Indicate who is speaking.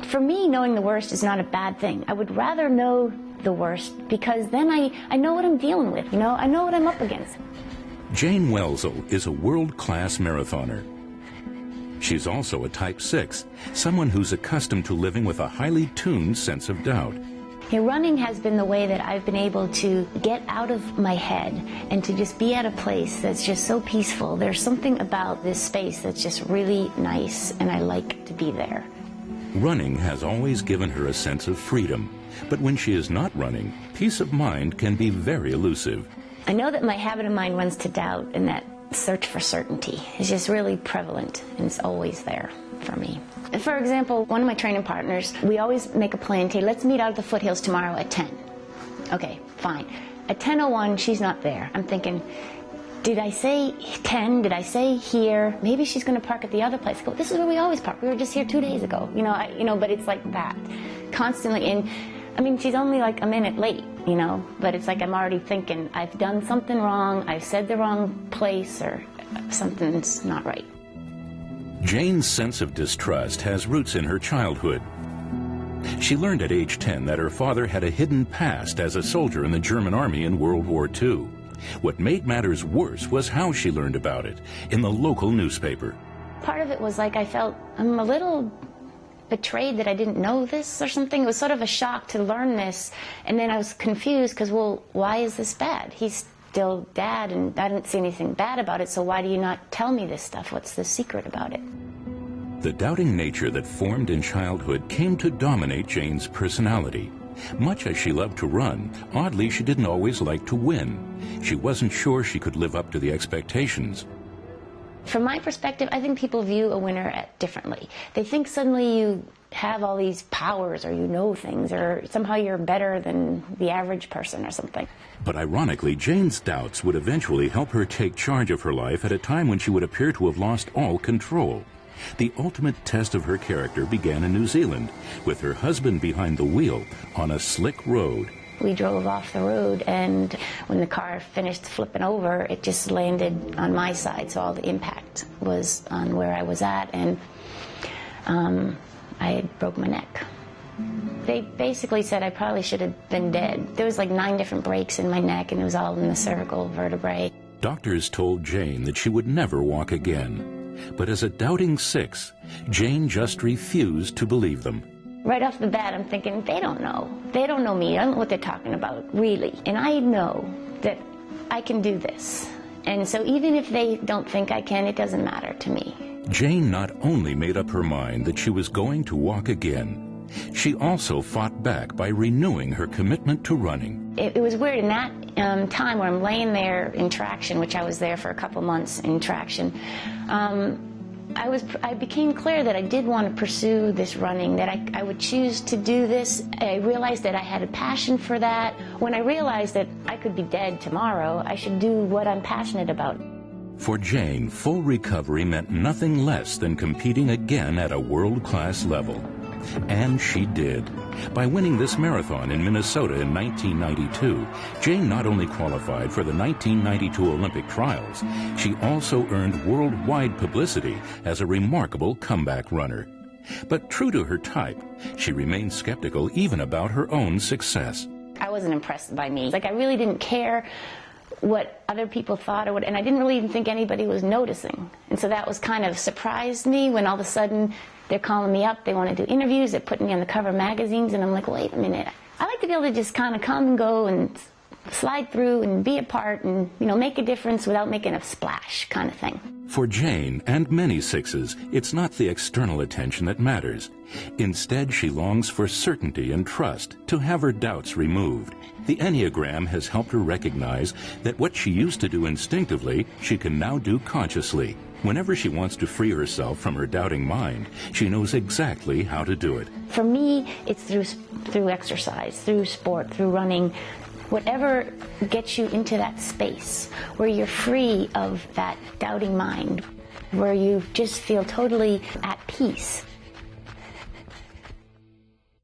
Speaker 1: For me, knowing the worst is not a bad thing. I would rather know the worst because then I know what I'm dealing with, you know? I know what I'm up against.
Speaker 2: Jane Welzel is a world-class marathoner. She's also a type 6, someone who's accustomed to living with a highly tuned sense of doubt.
Speaker 1: You know, running has been the way that I've been able to get out of my head and to just be at a place that's just so peaceful. There's something about this space that's just really nice, and I like to be there.
Speaker 2: Running has always given her a sense of freedom, but when she is not running, peace of mind can be very elusive.
Speaker 1: I know that my habit of mind runs to doubt, and that search for certainty is just really prevalent, and it's always there for me. For example, one of my training partners, we always make a plan, okay, let's meet out at the foothills tomorrow at 10. Okay, fine. At 10:01, she's not there. I'm thinking, did I say 10? Did I say here? Maybe she's going to park at the other place. I go, this is where we always park. We were just here 2 days ago. You know, but it's like that constantly. And I mean, she's only like a minute late, you know, but it's like I'm already thinking I've done something wrong, I've said the wrong place, or something's not right.
Speaker 2: Jane's sense of distrust has roots in her childhood. She learned at age 10 that her father had a hidden past as a soldier in the German army in World War II. What made matters worse was how she learned about it, in the local newspaper.
Speaker 1: Part of it was like I felt I'm a little betrayed that I didn't know this or something. It was sort of a shock to learn this, and then I was confused because, well, why is this bad? He's still Dad, and I didn't see anything bad about it, so why do you not tell me this stuff? What's the secret about it?
Speaker 2: The doubting nature that formed in childhood came to dominate Jane's personality. Much as she loved to run, oddly she didn't always like to win. She wasn't sure she could live up to the expectations.
Speaker 1: From my perspective, I think people view a winner differently. They think suddenly you have all these powers, or you know things, or somehow you're better than the average person or something.
Speaker 2: But ironically, Jane's doubts would eventually help her take charge of her life at a time when she would appear to have lost all control. The ultimate test of her character began in New Zealand, with her husband behind the wheel on a slick road.
Speaker 1: We drove off the road, and when the car finished flipping over, it just landed on my side, so all the impact was on where I was at, and I broke my neck. They basically said I probably should have been dead. There was like 9 different breaks in my neck, and it was all in the cervical vertebrae.
Speaker 2: Doctors told Jane that she would never walk again. But as a doubting 6, Jane just refused to believe them.
Speaker 1: Right off the bat, I'm thinking, they don't know. They don't know me. I don't know what they're talking about, really. And I know that I can do this. And so even if they don't think I can, it doesn't matter to me.
Speaker 2: Jane not only made up her mind that she was going to walk again, she also fought back by renewing her commitment to running.
Speaker 1: It was weird in that time where I'm laying there in traction, which I was there for a couple months in traction. I became clear that I did want to pursue this running, that I would choose to do this. I realized that I had a passion for that. When I realized that I could be dead tomorrow, I should do what I'm passionate about.
Speaker 2: For Jane, full recovery meant nothing less than competing again at a world-class level. And she did. By winning this marathon in Minnesota in 1992, Jane not only qualified for the 1992 Olympic trials, she also earned worldwide publicity as a remarkable comeback runner. But true to her type, she remained skeptical even about her own success.
Speaker 1: I wasn't impressed by me. Like, I really didn't care what other people thought, and I didn't really even think anybody was noticing. And so that was kind of surprised me when all of a sudden they're calling me up, they want to do interviews, they're putting me on the cover of magazines, and I'm like, wait a minute. I like to be able to just kind of come and go and slide through and be a part and, you know, make a difference without making a splash kind of thing.
Speaker 2: For Jane and many 6s, it's not the external attention that matters. Instead, she longs for certainty and trust, to have her doubts removed. The Enneagram has helped her recognize that what she used to do instinctively, she can now do consciously. Whenever she wants to free herself from her doubting mind, she knows exactly how to do it.
Speaker 1: For me, it's through exercise, through sport, through running. Whatever gets you into that space where you're free of that doubting mind, where you just feel totally at peace.